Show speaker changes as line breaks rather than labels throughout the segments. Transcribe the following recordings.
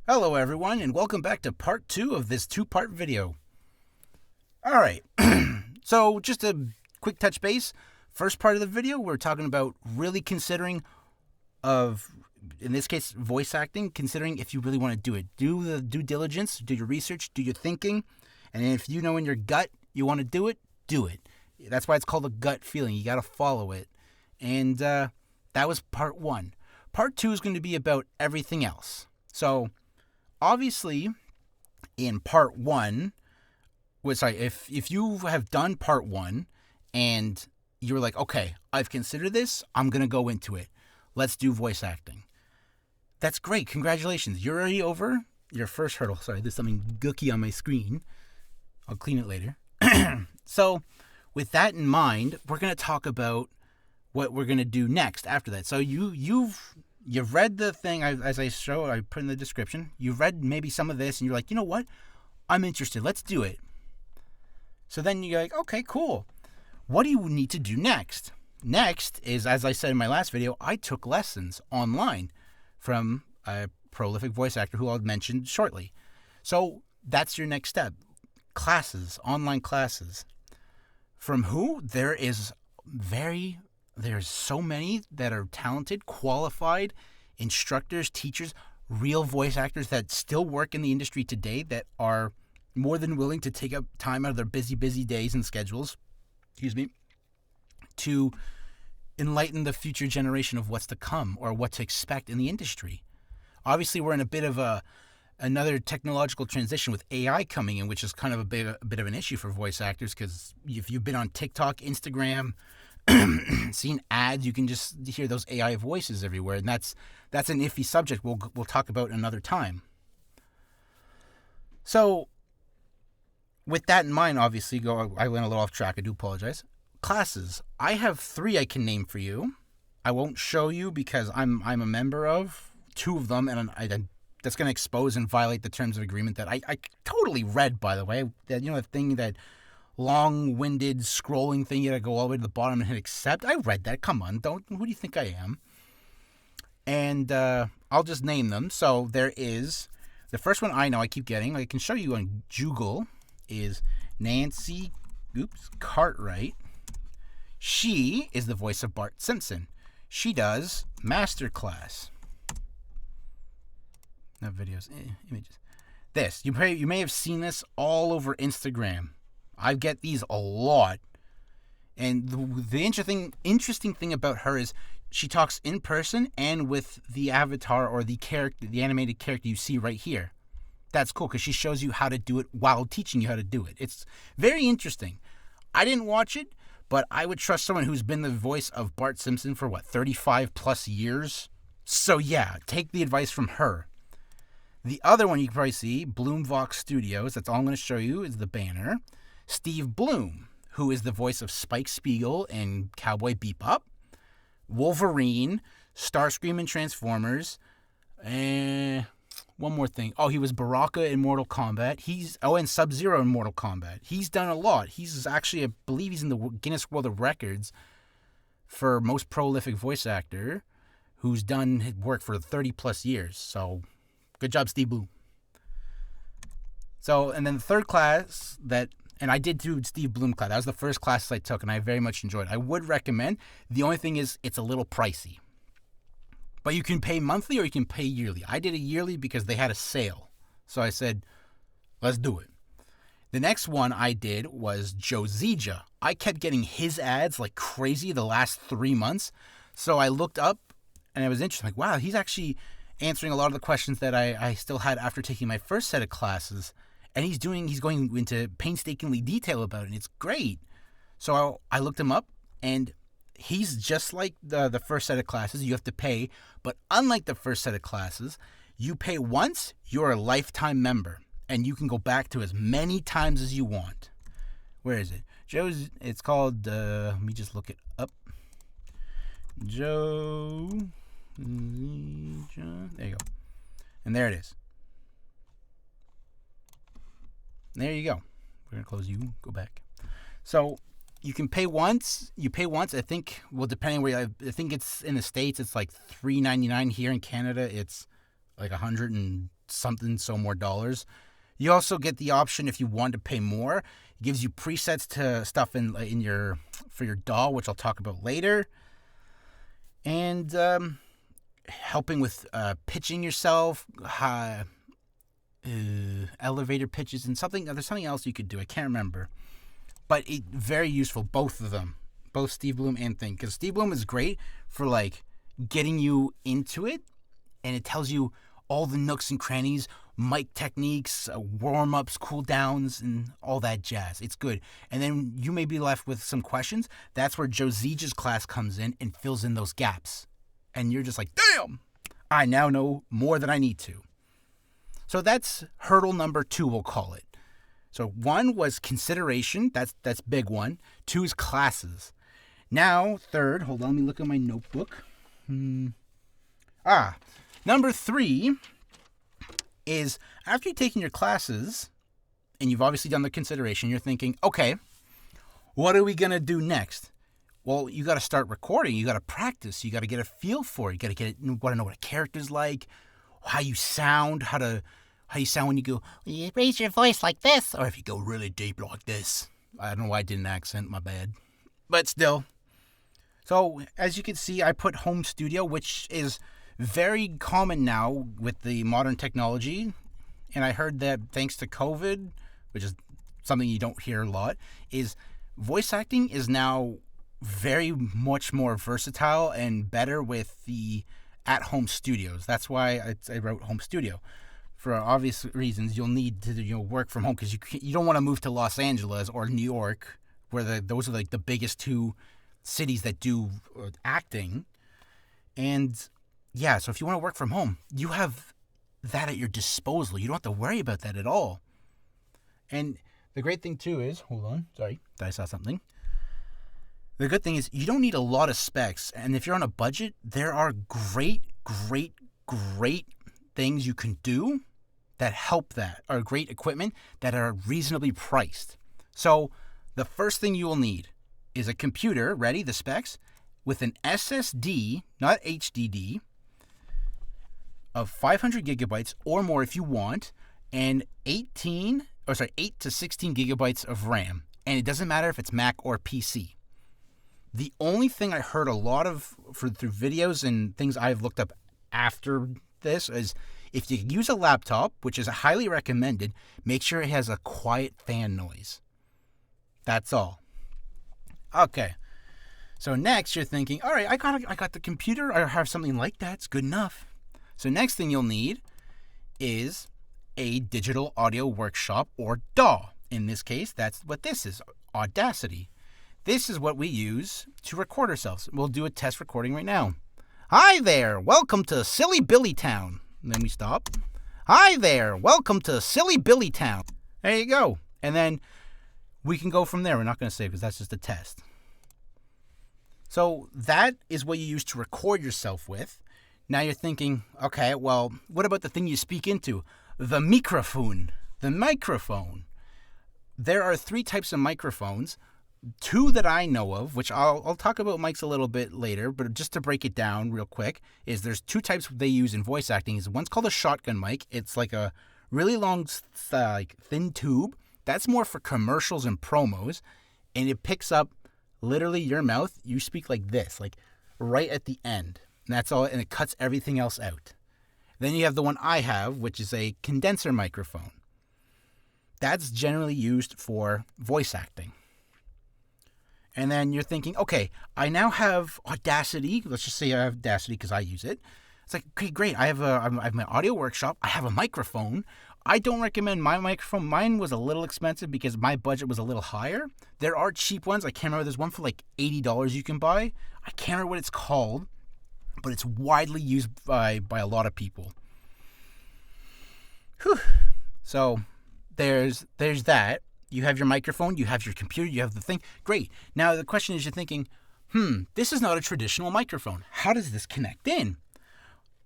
Hello everyone, and welcome back to part 2 of this two-part video. Alright, so just a quick touch base. First part of the video, we're talking about really considering in this case, voice acting, considering if you really want to do it. Do the due diligence, do your research, do your thinking, and if you know in your gut you want to do it, do it. That's why it's called a gut feeling. You got to follow it. And that was part 1. Part 2 is going to be about everything else. So, obviously, in part 1, if you have done part 1 and you're like, okay, I've considered this, I'm going to go into it. Let's do voice acting. That's great. Congratulations. You're already over your first hurdle. Sorry, there's something gooky on my screen. I'll clean it later. So, with that in mind, we're going to talk about what we're going to do next after that. So, you've read the thing, as I put in the description. You've read maybe some of this, and you're like, you know what? I'm interested. Let's do it. So then you're like, okay, cool. What do you need to do next? Next is, as I said in my last video, I took lessons online from a prolific voice actor who I'll mention shortly. So that's your next step. Classes, online classes. From who? There's so many that are talented, qualified instructors, teachers, real voice actors that still work in the industry today that are more than willing to take up time out of their busy days and schedules, to enlighten the future generation of what's to come or what to expect in the industry. Obviously, we're in a bit of another technological transition with AI coming in, which is kind of a bit of an issue for voice actors, because if you've been on TikTok, Instagram, seen ads, you can just hear those AI voices everywhere, and that's an iffy subject we'll talk about another time. So, with that in mind, obviously, I went a little off track. I do apologize. Classes. I have 3 I can name for you. I won't show you because I'm a member of 2 of them, and that's going to expose and violate the terms of agreement that I totally read, by the way. That, the thing that long-winded scrolling thing, you gotta go all the way to the bottom and hit accept. I read that. Come on, who do you think I am? And I'll just name them. So there is the first one I know I keep getting. I can show you on Google is Nancy Cartwright. She is the voice of Bart Simpson. She does Masterclass. No videos, images. This you may have seen this all over Instagram. I get these a lot. And the interesting thing about her is she talks in person and with the avatar or the animated character you see right here. That's cool because she shows you how to do it while teaching you how to do it. It's very interesting. I didn't watch it, but I would trust someone who's been the voice of Bart Simpson for 35 plus years. So yeah, take the advice from her. The other one you can probably see, Bloomvox Studios, that's all I'm going to show you, is the banner. Steve Bloom, who is the voice of Spike Spiegel in Cowboy Bebop, Wolverine, Starscream in Transformers, and one more thing. Oh, he was Baraka in Mortal Kombat. And Sub-Zero in Mortal Kombat. He's done a lot. He's actually, I believe he's in the Guinness World of Records for most prolific voice actor who's done work for 30 plus years. So, good job, Steve Bloom. So, and then the third class and I did do Steve Bloom class. That was the first class I took, and I very much enjoyed it. I would recommend. The only thing is, it's a little pricey. But you can pay monthly or you can pay yearly. I did a yearly because they had a sale. So I said, let's do it. The next one I did was Joe Zija. I kept getting his ads like crazy the last 3 months. So I looked up, and I was interested. Like, wow, he's actually answering a lot of the questions that I still had after taking my first set of classes. And he's going into painstakingly detail about it, and it's great. So I looked him up, and he's just like the first set of classes. You have to pay, but unlike the first set of classes, you pay once, you're a lifetime member, and you can go back to as many times as you want. Where is it? It's called, let me just look it up. Joe, there you go. And there it is. There you go. We're going to close you. Go back. So you can pay once. You pay once. I think, well, depending where I think it's in the States, it's like $3.99. Here in Canada, it's like $120 something so more dollars. You also get the option if you want to pay more. It gives you presets to stuff in your for your DAW, which I'll talk about later. And helping with pitching yourself, elevator pitches, and there's something else you could do. I can't remember. But very useful, both of them. Both Steve Bloom and Thing. Because Steve Bloom is great for like getting you into it, and it tells you all the nooks and crannies, mic techniques, warm-ups, cool-downs, and all that jazz. It's good. And then you may be left with some questions. That's where Joe Zege's class comes in and fills in those gaps. And you're just like, damn, I now know more than I need to. So that's hurdle number 2, we'll call it. So 1 was consideration. That's big one. 2 is classes. Now, 3rd, hold on, let me look at my notebook. Number 3 is after you've taken your classes and you've obviously done the consideration, you're thinking, okay, what are we going to do next? Well, you got to start recording. You got to practice. You got to get a feel for it. You got to want to know what a character's like, how you sound, how you sound when you go, you raise your voice like this, or if you go really deep like this. I don't know why I did an accent, my bad. But still. So, as you can see, I put home studio, which is very common now with the modern technology. And I heard that thanks to COVID, which is something you don't hear a lot, is voice acting is now very much more versatile and better with the at-home studios. That's why I wrote home studio. For obvious reasons, you'll need to work from home because you don't want to move to Los Angeles or New York, where those are like the biggest 2 cities that do acting. And yeah, so if you want to work from home, you have that at your disposal. You don't have to worry about that at all. And the great thing too is, hold on, sorry, I saw something. The good thing is you don't need a lot of specs. And if you're on a budget, there are great things you can do that help that, are great equipment that are reasonably priced. So the first thing you will need is a computer, ready, the specs, with an SSD, not HDD, of 500 gigabytes or more if you want, and 8 to 16 gigabytes of RAM. And it doesn't matter if it's Mac or PC. The only thing I heard a lot of through videos and things I've looked up after this is if you use a laptop, which is highly recommended, make sure it has a quiet fan noise. That's all. Okay. So next you're thinking, all right, I got the computer. I have something like that. It's good enough. So next thing you'll need is a digital audio workshop or DAW. In this case, that's what this is, Audacity. This is what we use to record ourselves. We'll do a test recording right now. Hi there, welcome to Silly Billy Town. And then we stop. Hi there, welcome to Silly Billy Town. There you go. And then we can go from there. We're not going to save because that's just a test. So that is what you use to record yourself with. Now you're thinking, okay, well, what about the thing you speak into? The microphone. The microphone. There are 3 types of microphones. 2 that I know of, which I'll talk about mics a little bit later, but just to break it down real quick, is there's 2 types they use in voice acting. One's called a shotgun mic. It's like a really long, thin tube. That's more for commercials and promos, and it picks up literally your mouth. You speak like this, like right at the end. And that's all, and it cuts everything else out. Then you have the one I have, which is a condenser microphone. That's generally used for voice acting. And then you're thinking, okay, I now have Audacity. Let's just say I have Audacity because I use it. It's like, okay, great. I have my audio workshop. I have a microphone. I don't recommend my microphone. Mine was a little expensive because my budget was a little higher. There are cheap ones. I can't remember. There's one for like $80 you can buy. I can't remember what it's called, but it's widely used by a lot of people. Whew. So there's that. You have your microphone, you have your computer, you have the thing. Great. Now the question is, you're thinking, this is not a traditional microphone. How does this connect in?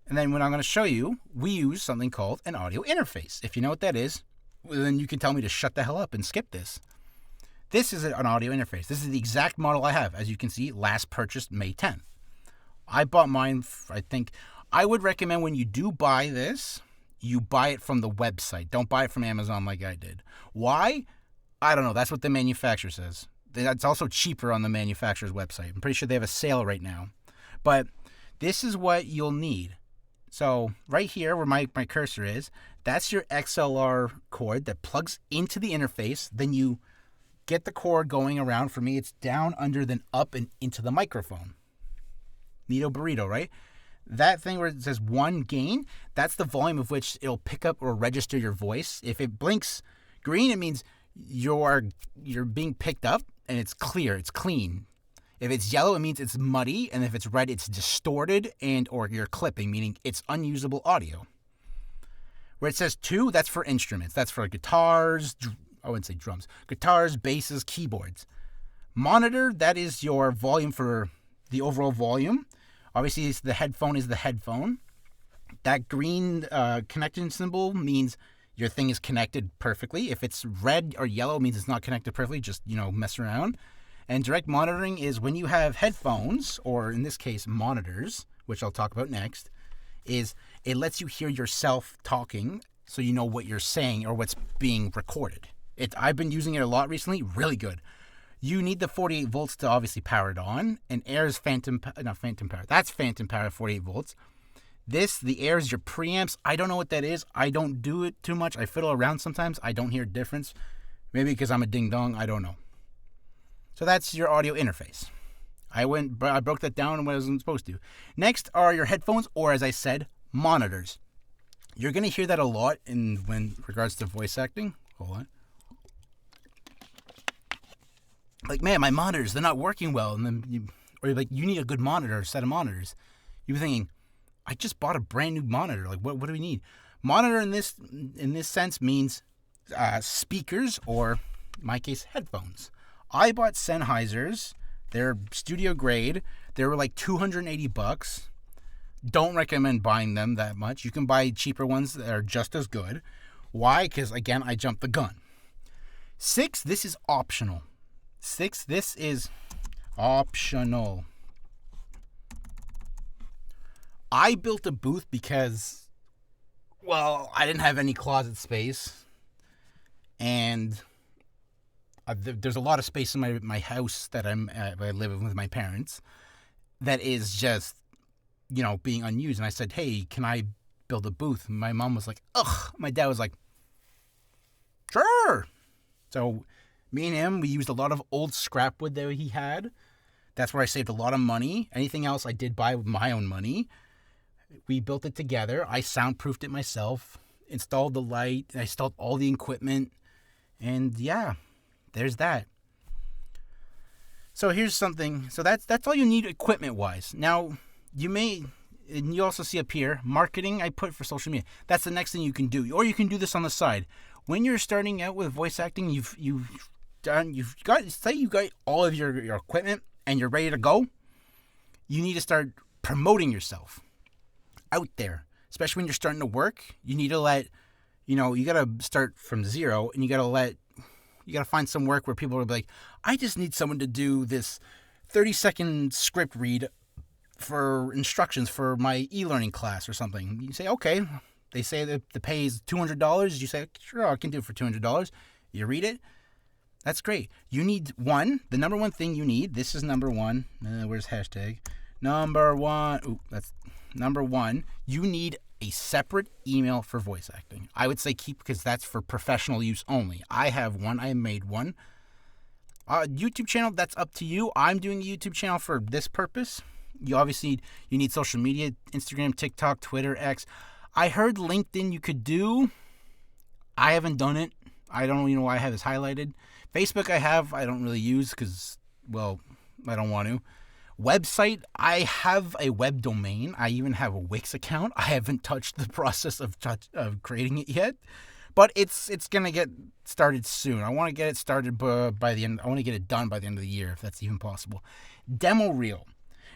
And then when I'm going to show you, we use something called an audio interface. If you know what that is, then you can tell me to shut the hell up and skip this. This is an audio interface. This is the exact model I have. As you can see, last purchased May 10th. I bought mine, I think, I would recommend when you do buy this, you buy it from the website. Don't buy it from Amazon like I did. Why? I don't know. That's what the manufacturer says. It's also cheaper on the manufacturer's website. I'm pretty sure they have a sale right now. But this is what you'll need. So right here where my cursor is, that's your XLR cord that plugs into the interface. Then you get the cord going around. For me, it's down, under, then up and into the microphone. Neato burrito, right? That thing where it says 1 gain, that's the volume of which it'll pick up or register your voice. If it blinks green, it means you're being picked up and it's clear, it's clean. If it's yellow, it means it's muddy, and if it's red, it's distorted or you're clipping, meaning it's unusable audio. Where it says 2, that's for instruments. That's for guitars, I wouldn't say drums, guitars, basses, keyboards. Monitor, that is your volume for the overall volume. Obviously, the headphone is the headphone. That green connection symbol means your thing is connected perfectly. If it's red or yellow, it means it's not connected perfectly. Just, mess around. And direct monitoring is when you have headphones, or in this case, monitors, which I'll talk about next, is it lets you hear yourself talking so you know what you're saying or what's being recorded. I've been using it a lot recently. Really good. You need the 48 volts to obviously power it on. And Air's phantom power. That's phantom power at 48 volts. The Air is your preamps. I don't know what that is. I don't do it too much. I fiddle around sometimes. I don't hear a difference. Maybe because I'm a ding-dong. I don't know. So that's your audio interface. I broke that down when I wasn't supposed to. Next are your headphones, or as I said, monitors. You're going to hear that a lot when regards to voice acting. Hold on. Like, man, my monitors, they're not working well. And then you need a good monitor, set of monitors. You're thinking, I just bought a brand new monitor. Like, what do we need? Monitor in this sense means speakers, or in my case, headphones. I bought Sennheisers. They're studio grade. They were like $280. Don't recommend buying them that much. You can buy cheaper ones that are just as good. Why? Because, again, I jumped the gun. 6, this is optional. 6, this is optional. I built a booth because, well, I didn't have any closet space. And there's a lot of space in my house that I live in with my parents that is just, being unused. And I said, hey, can I build a booth? And my mom was like, ugh. My dad was like, sure. So me and him, we used a lot of old scrap wood that he had. That's where I saved a lot of money. Anything else I did buy with my own money. We built it together. I soundproofed it myself, installed the light, I installed all the equipment, and yeah, there's that. So here's something. So that's all you need equipment-wise. Now, you also see up here, marketing I put for social media. That's the next thing you can do. Or you can do this on the side. When you're starting out with voice acting, you've got all of your equipment and you're ready to go. You need to start promoting yourself out there, especially when you're starting to work. You need to you got to start from zero, and you got to find some work where people will be like, I just need someone to do this 30-second script read for instructions for my e-learning class or something. You say, okay. They say that the pay is $200. You say, sure, I can do it for $200. You read it. That's great. You need the number one thing you need. This is number one. Where's hashtag? Number one. Ooh, that's number one. You need a separate email for voice acting. I would say keep, because that's for professional use only. I have one. I made one. YouTube channel, that's up to you. I'm doing a YouTube channel for this purpose. You need social media, Instagram, TikTok, Twitter, X. I heard LinkedIn you could do. I haven't done it. I don't even know why I have this highlighted. Facebook I don't really use because, well, I don't want to. Website, I have a web domain. I even have a Wix account. I haven't touched the process of creating it yet. But it's going to get started soon. I want to get it started by the end. I want to get it done by the end of the year, if that's even possible. Demo reel.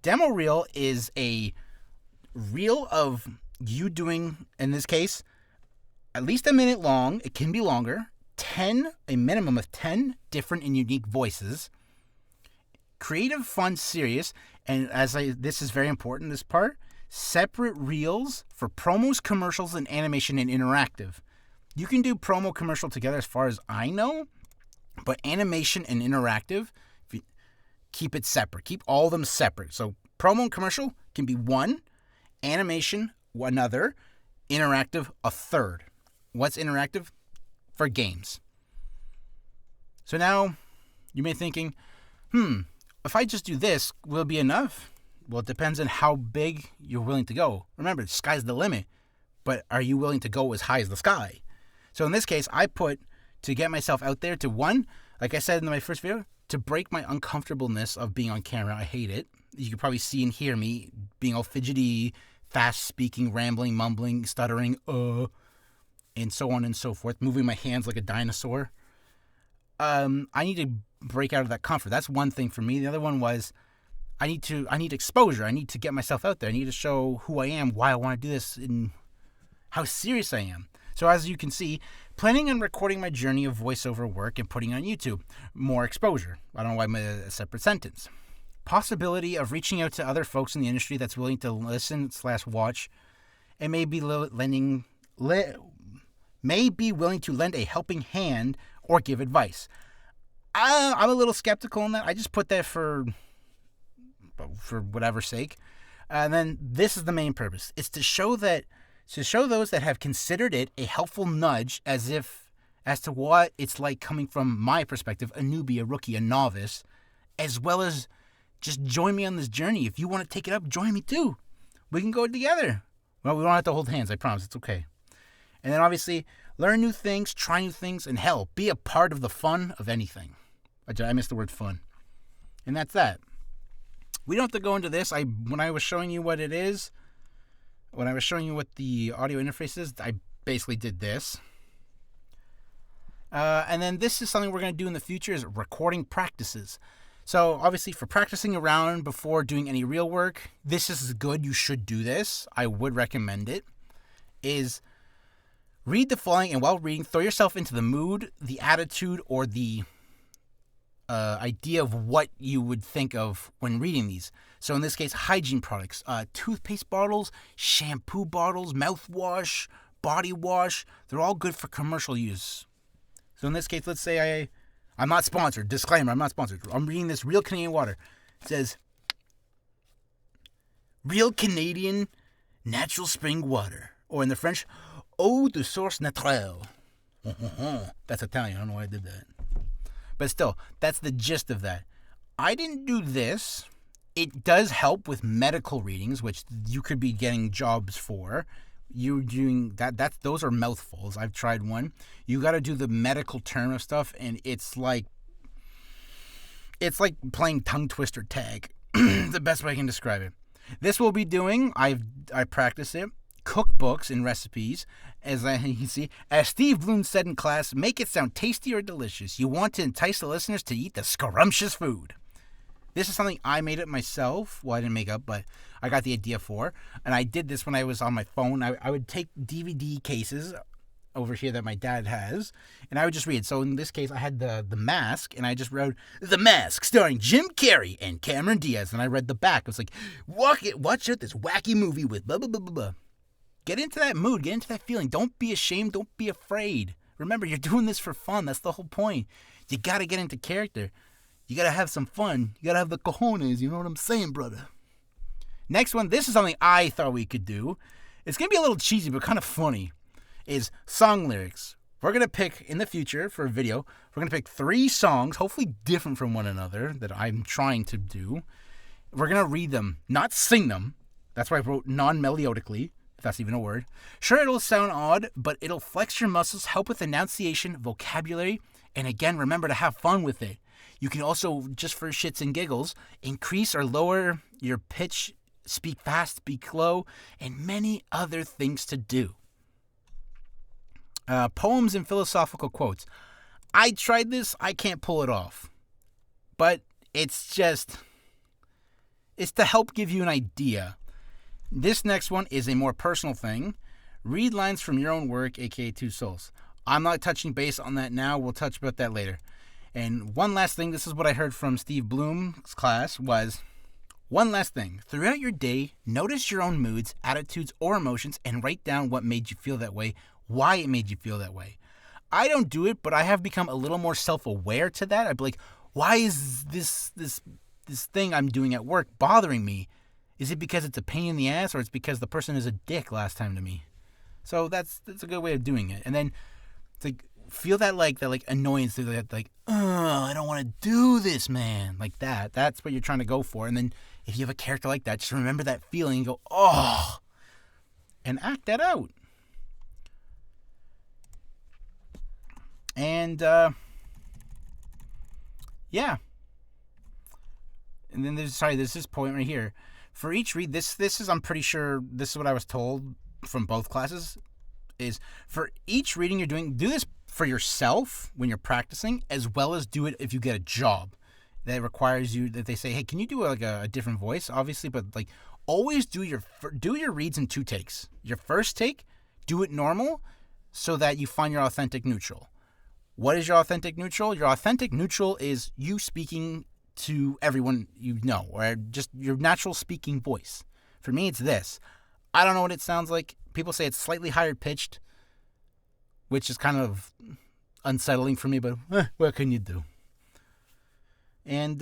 Demo reel is a reel of you doing, in this case, at least a minute long. It can be longer. A minimum of 10 different and unique voices. Creative, fun, serious. And this is very important, this part. separate reels for promos, commercials, and animation and interactive. You can do promo commercial together as far as I know, but animation and interactive, keep it separate. Keep all of them separate. So promo and commercial can be one, animation another, interactive a third. What's interactive? For games. So now you may be thinking, if I just do this, will it be enough? Well, it depends on how big you're willing to go. Remember, the sky's the limit, but are you willing to go as high as the sky? So in this case, I put to get myself out there to one, like I said in my first video, to break my uncomfortableness of being on camera. I hate it. You can probably see and hear me being all fidgety, fast speaking, rambling, mumbling, stuttering, and so on and so forth, moving my hands like a dinosaur. I need to break out of that comfort. That's one thing for me. The other one was I need exposure. I need to get myself out there. I need to show who I am, why I want to do this, and how serious I am. So as you can see, planning on recording my journey of voiceover work and putting it on YouTube. More exposure. I don't know why I'm a separate sentence. Possibility of reaching out to other folks in the industry that's willing to listen/watch and may be willing to lend a helping hand or give advice. I'm a little skeptical on that. I just put that for whatever sake. And then this is the main purpose. It's to show those that have considered it a helpful nudge as to what it's like coming from my perspective, a newbie, a rookie, a novice, as well as just join me on this journey. If you want to take it up, join me too. We can go together. Well, we don't have to hold hands, I promise. It's okay. And then obviously, learn new things, try new things, and hell, be a part of the fun of anything. I missed the word fun. And that's that. We don't have to go into this. When I was showing you what it is, when I was showing you what the audio interface is, I basically did this. And then this is something we're going to do in the future, is recording practices. So obviously for practicing around before doing any real work, this is good. You should do this. I would recommend it. Is read the following, and while reading, throw yourself into the mood, the attitude, or the idea of what you would think of when reading these. So in this case, hygiene products, toothpaste bottles, shampoo bottles, mouthwash, body wash, they're all good for commercial use. So in this case, let's say I'm not sponsored. Disclaimer, I'm not sponsored. I'm reading this Real Canadian Water. It says, Real Canadian Natural Spring Water. Or in the French, Eau de source naturelle. That's Italian. I don't know why I did that. But still, that's the gist of that. I didn't do this. It does help with medical readings, which you could be getting jobs for. You're doing that. Those are mouthfuls. I've tried one. You got to do the medical term of stuff, and it's like playing tongue twister tag. The best way I can describe it. This we'll be doing. I practice it. Cookbooks and recipes, as you can see. As Steve Bloom said in class, make it sound tasty or delicious. You want to entice the listeners to eat the scrumptious food. This is something I made up myself. Well, I didn't make up, but I got the idea for. And I did this when I was on my phone. I would take DVD cases over here that my dad has, and I would just read. So in this case, I had the Mask, and I just wrote, The Mask, starring Jim Carrey and Cameron Diaz. And I read the back. It was like, watch out this wacky movie with blah, blah, blah, blah, blah. Get into that mood. Get into that feeling. Don't be ashamed. Don't be afraid. Remember, you're doing this for fun. That's the whole point. You got to get into character. You got to have some fun. You got to have the cojones. You know what I'm saying, brother? Next one. This is something I thought we could do. It's going to be a little cheesy, but kind of funny. Is song lyrics. We're going to pick, in the future, for a video, we're going to pick 3 songs, hopefully different from one another, that I'm trying to do. We're going to read them, not sing them. That's why I wrote non-melodically. If that's even a word. Sure, it'll sound odd, but it'll flex your muscles, help with enunciation, vocabulary, and again, remember to have fun with it. You can also, just for shits and giggles, increase or lower your pitch, speak fast, speak low, and many other things to do. Poems and philosophical quotes. I tried this, I can't pull it off. But it's to help give you an idea. This next one is a more personal thing. Read lines from your own work, aka Two Souls. I'm not touching base on that now. We'll touch about that later. And one last thing, this is what I heard from Steve Bloom's class, was One last thing. Throughout your day, notice your own moods, attitudes, or emotions and write down what made you feel that way, why it made you feel that way. I don't do it, but I have become a little more self-aware to that. I'd be like, why is this thing I'm doing at work bothering me? Is it because it's a pain in the ass, or it's because the person is a dick last time to me? So that's a good way of doing it. And then it's like, feel that annoyance, that I don't want to do this, man. Like that. That's what you're trying to go for. And then if you have a character like that, just remember that feeling and go, oh, and act that out. And yeah. And then there's this point right here. For each read, this is, I'm pretty sure this is what I was told from both classes, is for each reading you're doing, do this for yourself when you're practicing, as well as do it if you get a job that requires you, that they say, hey, can you do a different voice, obviously, but like always do your reads in 2 takes. Your first take, do it normal so that you find your authentic neutral. What is your authentic neutral? Your authentic neutral is you speaking to everyone you know, or just your natural speaking voice. For me, it's this. I don't know what it sounds like. People say it's slightly higher pitched, which is kind of unsettling for me, but what can you do? And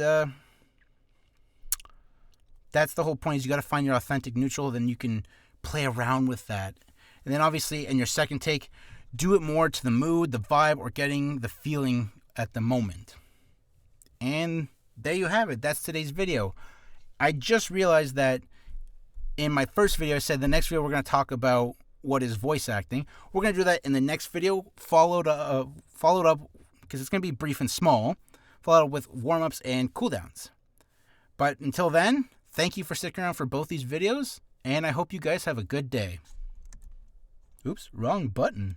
that's the whole point, is you got to find your authentic neutral, then you can play around with that. And then obviously in your second take, do it more to the mood, the vibe, or getting the feeling at the moment. And there you have it. That's today's video. I just realized that in my first video, I said the next video we're going to talk about what is voice acting. We're going to do that in the next video, followed up, because it's going to be brief and small, followed up with warm-ups and cooldowns. But until then, thank you for sticking around for both these videos, and I hope you guys have a good day. Oops, wrong button.